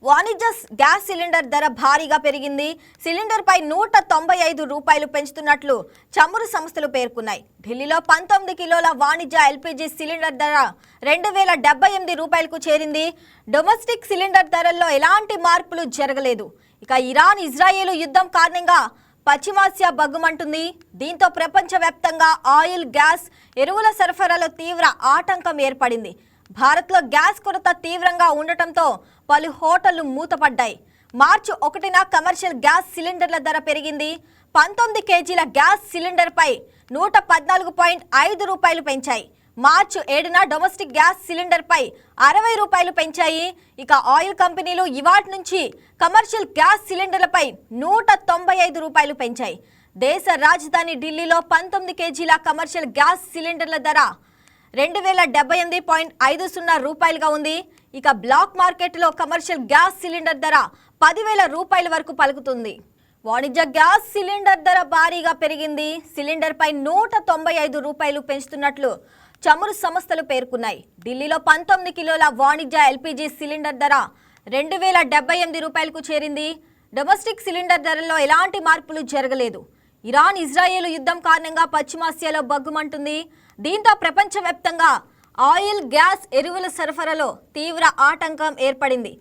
వాణిజ్య gas cylinder ధర భారీగా పెరిగింది. సిలిండర్ పై 195 రూపాయలు పెంచుతున్నట్లు చమురు సంస్థలు పేర్కొన్నాయి. ఢిల్లీలో 19 కిలోల వాణిజ్య ఎల్పీజీ సిలిండర్ ధర 2078 రూపాయలకు చేరింది. డొమెస్టిక్ సిలిండర్ ధరల్లో ఎలాంటి మార్పులు జరగలేదు. ఇక ఇరాన్ ఇజ్రాయెల్ యుద్ధం కారణంగా పశ్చిమాసియా బగ్గుమంటుంది. దీంతో ప్రపంచవ్యాప్తంగా ఆయిల్, గ్యాస్, ఎరువుల సరఫరాలో తీవ్ర ఆటంకం ఏర్పడింది. భారత్లో గ్యాస్ కొరత తీవ్రంగా ఉండటంతో పలు హోటళ్లు మూతపడ్డాయి. మార్చి 1న కమర్షియల్ గ్యాస్ సిలిండర్ల ధర పెరిగింది. 19 కేజీల గ్యాస్ సిలిండర్పై 114.5 రూపాయలు పెంచాయి. మార్చి 7న డొమెస్టిక్ గ్యాస్ సిలిండర్పై 60 రూపాయలు పెంచాయి. ఇక ఆయిల్ కంపెనీలు ఇవాటి నుంచి కమర్షియల్ గ్యాస్ సిలిండర్లపై 195 రూపాయలు పెంచాయి. దేశ రాజధాని ఢిల్లీలో 19 కేజీల కమర్షియల్ గ్యాస్ సిలిండర్ల ధర 2078.50 రూపాయలుగా ఉంది. ఇక బ్లాక్ మార్కెట్లో కమర్షియల్ గ్యాస్ సిలిండర్ ధర 10,000 రూపాయల వరకు పలుకుతుంది. వాణిజ్య గ్యాస్ సిలిండర్ ధర భారీగా పెరిగింది. సిలిండర్ పై 195 రూపాయలు పెంచుతున్నట్లు చమురు సంస్థలు పేర్కొన్నాయి. ఢిల్లీలో 19 కిలోల వాణిజ్య ఎల్పీజీ సిలిండర్ ధర 2078 రూపాయలకు చేరింది. డొమెస్టిక్ సిలిండర్ ధరల్లో ఎలాంటి మార్పులు జరగలేదు. ఇరాన్ ఇజ్రాయెల్ యుద్ధం కారణంగా పశ్చిమాసియాలో బగ్గుమంటుంది. దీంతో ప్రపంచవ్యాప్తంగా ఆయిల్, గ్యాస్, ఎరువుల సరఫరాలో తీవ్ర ఆటంకం ఏర్పడింది.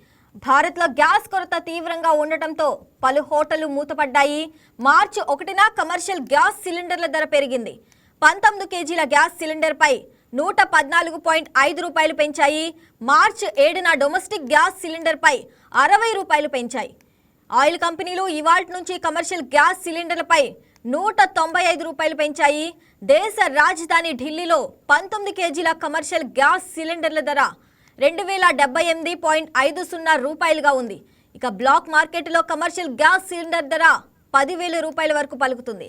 భారత్లో గ్యాస్ కొరత తీవ్రంగా ఉండటంతో పలు హోటళ్లు మూతపడ్డాయి. మార్చి 1న కమర్షియల్ గ్యాస్ సిలిండర్ల ధర పెరిగింది. 19 కేజీల గ్యాస్ సిలిండర్పై 114.5 రూపాయలు పెంచాయి. మార్చి 7న డొమెస్టిక్ గ్యాస్ సిలిండర్పై 60 రూపాయలు పెంచాయి. ఆయిల్ కంపెనీలు ఇవాల్టి నుంచి కమర్షియల్ గ్యాస్ సిలిండర్లపై 195 రూపాయలు పెంచాయి. దేశ రాజధాని ఢిల్లీలో 19 కేజీల కమర్షియల్ గ్యాస్ సిలిండర్ల ధర 2078.50 రూపాయలుగా ఉంది. ఇక బ్లాక్ మార్కెట్లో కమర్షియల్ గ్యాస్ సిలిండర్ ధర 10,000 రూపాయల వరకు పలుకుతుంది.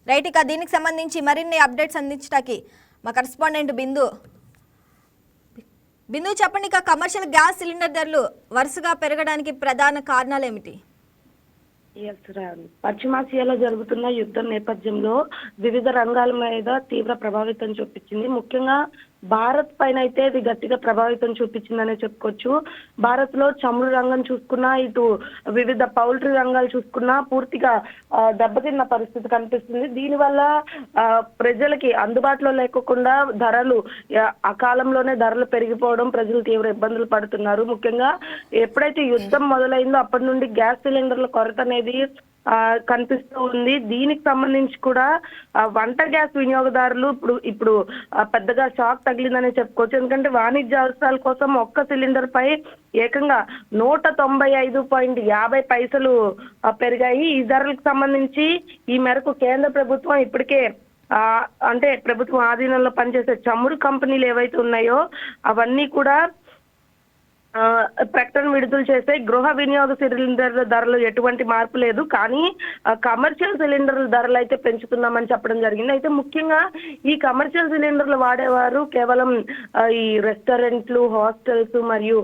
రైట్, ఇక దీనికి సంబంధించి మరిన్ని అప్డేట్స్ అందించడానికి మా కరెస్పాండెంట్ బిందు చెప్పండి. ఇక కమర్షియల్ గ్యాస్ సిలిండర్ ధరలు వరుసగా పెరగడానికి ప్రధాన కారణాలు ఏమిటి? పశ్చిమాసియాలో జరుగుతున్న యుద్ధం నేపథ్యంలో వివిధ రంగాల మీద తీవ్ర ప్రభావితం చూపించింది. ముఖ్యంగా భారత్ పైన అయితే ఇది గట్టిగా ప్రభావితం చూపించిందనే చెప్పుకోవచ్చు. భారత్ లో చమురు రంగం చూసుకున్నా, ఇటు వివిధ పౌల్ట్రీ రంగాలు చూసుకున్నా పూర్తిగా దెబ్బతిన్న పరిస్థితి కనిపిస్తుంది. దీనివల్ల ప్రజలకి అందుబాటులో లేకుండా ధరలు అకాలంలోనే ధరలు పెరిగిపోవడం, ప్రజలు తీవ్ర ఇబ్బందులు పడుతున్నారు. ముఖ్యంగా ఎప్పుడైతే యుద్ధం మొదలైందో అప్పటి నుండి గ్యాస్ సిలిండర్ల కొరత అనేది కనిపిస్తూ ఉంది. దీనికి సంబంధించి కూడా వంట గ్యాస్ వినియోగదారులు ఇప్పుడు పెద్దగా షాక్ తగిలిందని చెప్పుకోవచ్చు. ఎందుకంటే వాణిజ్య అవసరాల కోసం ఒక్క సిలిండర్ పై ఏకంగా 195.50 పెరిగాయి. ఈ ధరలకు సంబంధించి ఈ మేరకు కేంద్ర ప్రభుత్వం ఇప్పటికే అంటే ప్రభుత్వం ఆధీనంలో పనిచేసే చమురు కంపెనీలు ఏవైతే ఉన్నాయో అవన్నీ కూడా ప్రకటన విడుదల చేసే గృహ వినియోగ సిలిండర్ల ధరలు ఎటువంటి మార్పు లేదు, కానీ కమర్షియల్ సిలిండర్ల ధరలు అయితే పెంచుతున్నామని చెప్పడం జరిగింది. అయితే ముఖ్యంగా ఈ కమర్షియల్ సిలిండర్లు వాడేవారు కేవలం ఈ రెస్టారెంట్లు, హాస్టల్స్ మరియు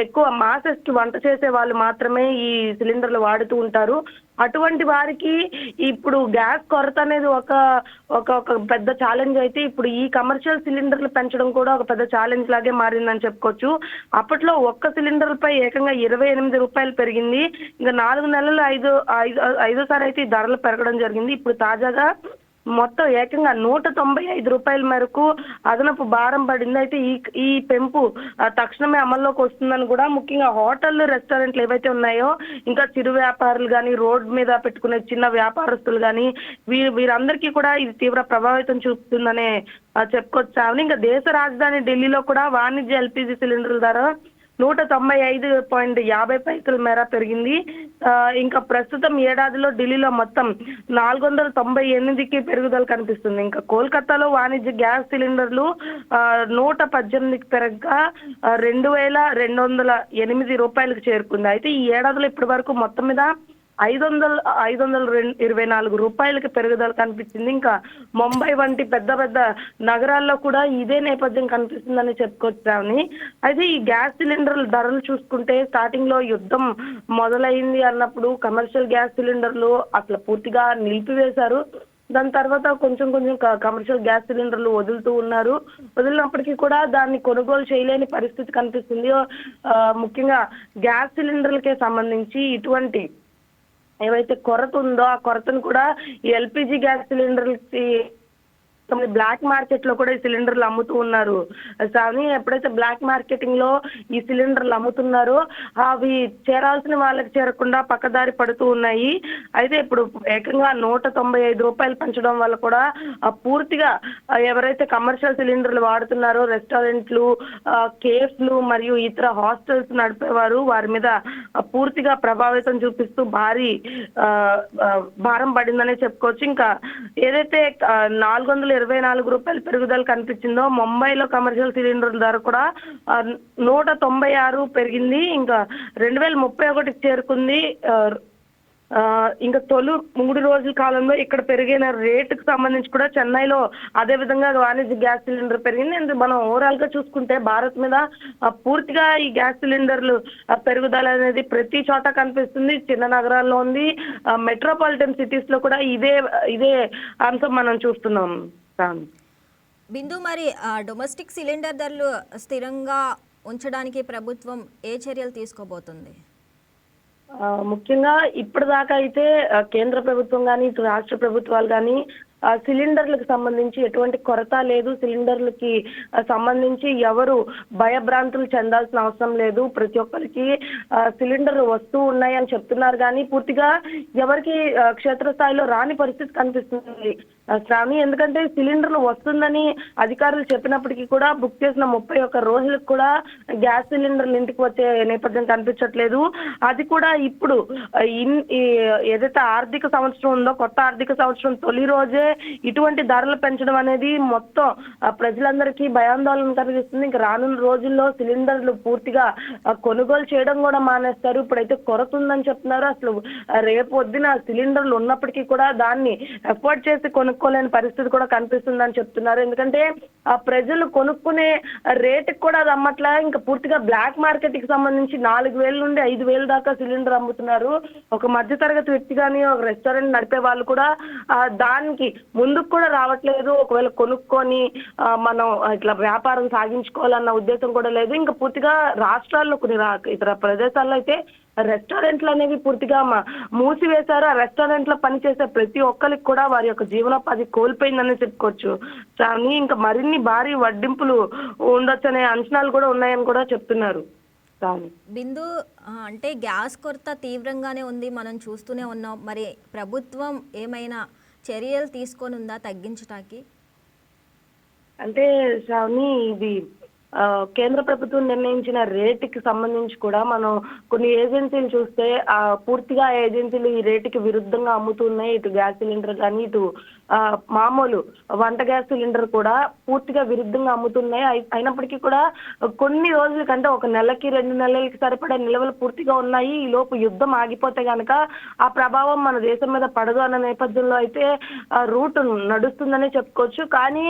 ఎక్కువ మాసెస్ కి వంట చేసే వాళ్ళు మాత్రమే ఈ సిలిండర్లు వాడుతూ ఉంటారు. అటువంటి వారికి ఇప్పుడు గ్యాస్ కొరత అనేది ఒక పెద్ద ఛాలెంజ్ అయితే ఇప్పుడు ఈ కమర్షియల్ సిలిండర్లు పెంచడం కూడా ఒక పెద్ద ఛాలెంజ్ లాగే మారిందని చెప్పుకోవచ్చు. అప్పట్లో ఒక్క సిలిండర్ పై ఏకంగా 28 రూపాయలు పెరిగింది. ఇంకా 4 నెలలు ఐదోసారి అయితే ఈ ధరలు పెరగడం జరిగింది. ఇప్పుడు తాజాగా మొత్తం ఏకంగా 195 రూపాయల మేరకు అదనపు భారం పడింది. అయితే ఈ పెంపు తక్షణమే అమల్లోకి వస్తుందని కూడా ముఖ్యంగా హోటళ్లు, రెస్టారెంట్లు ఏవైతే ఉన్నాయో, ఇంకా చిరు వ్యాపారులు కానీ, రోడ్ మీద పెట్టుకునే చిన్న వ్యాపారస్తులు కానీ వీరందరికీ కూడా ఇది తీవ్ర ప్రభావితం చూపుతుందనే చెప్పుకోవచ్చు. ఇంకా దేశ రాజధాని ఢిల్లీలో కూడా వాణిజ్య ఎల్పీజీ సిలిండర్ల ధర 195.50 మేర పెరిగింది. ఇంకా ప్రస్తుతం ఏడాదిలో ఢిల్లీలో మొత్తం 498కి పెరుగుదల కనిపిస్తుంది. ఇంకా కోల్కతాలో వాణిజ్య గ్యాస్ సిలిండర్లు 118కి పెరగగా 2,208 రూపాయలకు చేరుకుంది. అయితే ఈ ఏడాదిలో ఇప్పటి వరకు మొత్తం మీద 524 రూపాయలకి పెరుగుదల కనిపించింది. ఇంకా ముంబై వంటి పెద్ద పెద్ద నగరాల్లో కూడా ఇదే నేపథ్యం కనిపిస్తుందని చెప్పుకోవచ్చు. అయితే ఈ గ్యాస్ సిలిండర్ల ధరలు చూసుకుంటే స్టార్టింగ్ లో యుద్ధం మొదలైంది అన్నప్పుడు కమర్షియల్ గ్యాస్ సిలిండర్లు అసలు పూర్తిగా నిలిపివేశారు. దాని తర్వాత కొంచెం కొంచెం కమర్షియల్ గ్యాస్ సిలిండర్లు వదులుతూ ఉన్నారు. వదిలినప్పటికీ కూడా దాన్ని కొనుగోలు చేయలేని పరిస్థితి కనిపిస్తుంది. ముఖ్యంగా గ్యాస్ సిలిండర్లకే సంబంధించి ఇటువంటి ఏవైతే కొరత ఉందో ఆ కొరతను కూడా ఈ ఎల్పిజి గ్యాస్ సిలిండర్లకి బ్లాక్ మార్కెట్ లో కూడా ఈ సిలిండర్లు అమ్ముతూ ఉన్నారు. కానీ ఎప్పుడైతే బ్లాక్ మార్కెటింగ్ లో ఈ సిలిండర్లు అమ్ముతున్నారో అవి చేరాల్సిన వాళ్ళకి చేరకుండా పక్కదారి పడుతూ ఉన్నాయి. అయితే ఇప్పుడు ఏకంగా రూపాయలు పెంచడం వల్ల కూడా పూర్తిగా ఎవరైతే కమర్షియల్ సిలిండర్లు వాడుతున్నారో రెస్టారెంట్లు, కేఫ్లు మరియు ఇతర హాస్టల్స్ నడిపేవారు వారి మీద పూర్తిగా ప్రభావితం చూపిస్తూ భారీ భారం పడిందనే చెప్పుకోవచ్చు. ఇంకా ఏదైతే 424 పెరుగుదల కనిపించిందో ముంబైలో కమర్షియల్ సిలిండర్ల ధర కూడా 196 పెరిగింది. ఇంకా 2031 చేరుకుంది. ఇంకా తొలి 3 రోజుల కాలంలో ఇక్కడ పెరిగిన రేటుకు సంబంధించి కూడా చెన్నైలో అదే విధంగా వాణిజ్య గ్యాస్ సిలిండర్ పెరిగింది. మనం ఓవరాల్ గా చూసుకుంటే భారత్ మీద పూర్తిగా ఈ గ్యాస్ సిలిండర్లు పెరుగుదల అనేది ప్రతి చోట కనిపిస్తుంది. చిన్న నగరాల్లో ఉంది, మెట్రోపాలిటన్ సిటీస్ లో కూడా ఇదే అంశం మనం చూస్తున్నాం. బిందు, మరి డొమెస్టిక్ సిలిండర్ ధరలు స్థిరంగా ఉంచడానికి ప్రభుత్వం ఏ చర్యలు తీసుకోబోతుంది? ముఖ్యంగా ఇప్పటిదాకా అయితే కేంద్ర ప్రభుత్వం కానీ ఇటు రాష్ట్ర ప్రభుత్వాలు కానీ సిలిండర్లకు సంబంధించి ఎటువంటి కొరత లేదు. సిలిండర్లకి సంబంధించి ఎవరు భయభ్రాంతులు చెందాల్సిన అవసరం లేదు. ప్రతి ఒక్కరికి సిలిండర్ వస్తూ ఉన్నాయి అని చెప్తున్నారు కానీ పూర్తిగా ఎవరికి క్షేత్రస్థాయిలో రాని పరిస్థితి కనిపిస్తుంది శ్రావణి. ఎందుకంటే సిలిండర్లు వస్తుందని అధికారులు చెప్పినప్పటికీ కూడా బుక్ చేసిన 31 రోజులకు కూడా గ్యాస్ సిలిండర్లు ఇంటికి వచ్చే నేపథ్యం కనిపించట్లేదు. అది కూడా ఇప్పుడు ఏదైతే ఆర్థిక సంవత్సరం ఉందో కొత్త ఆర్థిక సంవత్సరం తొలి రోజే ఇటువంటి ధరలు పెంచడం అనేది మొత్తం ప్రజలందరికీ భయాందోళన కలిగిస్తుంది. ఇంకా రానున్న రోజుల్లో సిలిండర్లు పూర్తిగా కొనుగోలు చేయడం కూడా మానేస్తారు. ఇప్పుడైతే కొరత ఉందని చెప్తున్నారు. అసలు రేపు పొద్దున సిలిండర్లు ఉన్నప్పటికీ కూడా దాన్ని ఎఫోర్డ్ చేసి కొనుక్కోలేని పరిస్థితి కూడా కనిపిస్తుందని చెప్తున్నారు. ఎందుకంటే ఆ ప్రజలు కొనుక్కునే రేటుకి కూడా అది అమ్మట్లా. ఇంకా పూర్తిగా బ్లాక్ మార్కెట్ కి సంబంధించి 4,000 నుండి 5,000 దాకా సిలిండర్ అమ్ముతున్నారు. ఒక మధ్యతరగతి వ్యక్తి కానీ ఒక రెస్టారెంట్ నడిపే వాళ్ళు కూడా దానికి ముందుకు కూడా రావట్లేదు. ఒకవేళ కొనుక్కొని మనం ఇట్లా వ్యాపారం సాగించుకోవాలన్న ఉద్దేశం కూడా లేదు. ఇంకా పూర్తిగా రాష్ట్రాల్లో కొన్ని ఇతర ప్రదేశాల్లో అయితే రెస్టారెంట్లు అనేవి పూర్తిగా మూసివేశారు. ఆ రెస్టారెంట్ లో పనిచేసే ప్రతి ఒక్కరికి కూడా వారి యొక్క జీవనోపాధి కోల్పోయిందని చెప్పుకోవచ్చు. కానీ ఇంకా మరిన్ని భారీ వడ్డింపులు ఉండొచ్చనే అంచనాలు కూడా ఉన్నాయని కూడా చెప్తున్నారు. బిందు, అంటే గ్యాస్ కొరత తీవ్రంగానే ఉంది, మనం చూస్తూనే ఉన్నాం. మరి ప్రభుత్వం ఏమైనా చర్యలు తీసుకొని ఉందా తగ్గించడానికి? అంటే శ్రావణి, ఇది కేంద్ర ప్రభుత్వం నిర్ణయించిన రేటుకి సంబంధించి కూడా మనం కొన్ని ఏజెన్సీలు చూస్తే పూర్తిగా ఏజెన్సీలు ఈ రేటుకి విరుద్ధంగా అమ్ముతున్నాయి. ఇటు గ్యాస్ సిలిండర్ కానీ ఇటు మామూలు వంట గ్యాస్ సిలిండర్ కూడా పూర్తిగా విరుద్ధంగా అమ్ముతున్నాయి. అయినప్పటికీ కూడా కొన్ని రోజుల కంటే 1 నెలకి 2 నెలలకి సరిపడే నిల్వలు పూర్తిగా ఉన్నాయి. ఈ లోపు యుద్ధం ఆగిపోతే కనుక ఆ ప్రభావం మన దేశం మీద పడదు అన్న నేపథ్యంలో అయితే రూట్ నడుస్తుందనే చెప్పుకోవచ్చు. కానీ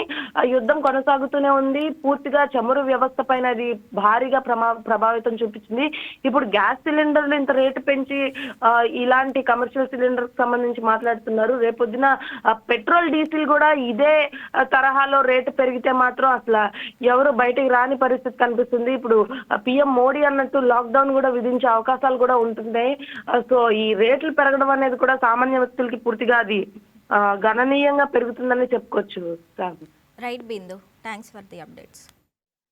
యుద్ధం కొనసాగుతూనే ఉంది. పూర్తిగా చమురు వ్యవస్థ పైన అది భారీగా ప్రభావితం చూపించింది. ఇప్పుడు గ్యాస్ సిలిండర్లు ఇంత రేటు పెంచి ఇలాంటి కమర్షియల్ సిలిండర్ కి సంబంధించి మాట్లాడుతున్నారు. రేపొద్దున పెట్రోల్ డీజిల్ కూడా ఇదే తరహాలో రేటు పెరిగితే మాత్రం అసలు ఎవరు బయటకు రాని పరిస్థితి కనిపిస్తుంది. ఇప్పుడు పిఎం మోడీ అన్నట్టు లాక్డౌన్ కూడా విధించే అవకాశాలు కూడా ఉంటున్నాయి. సో ఈ రేట్లు పెరగడం అనేది కూడా సామాన్య వ్యక్తులకి పూర్తిగా అది గణనీయంగా పెరుగుతుందని చెప్పుకోవచ్చు. Right Bindu, thanks for the updates.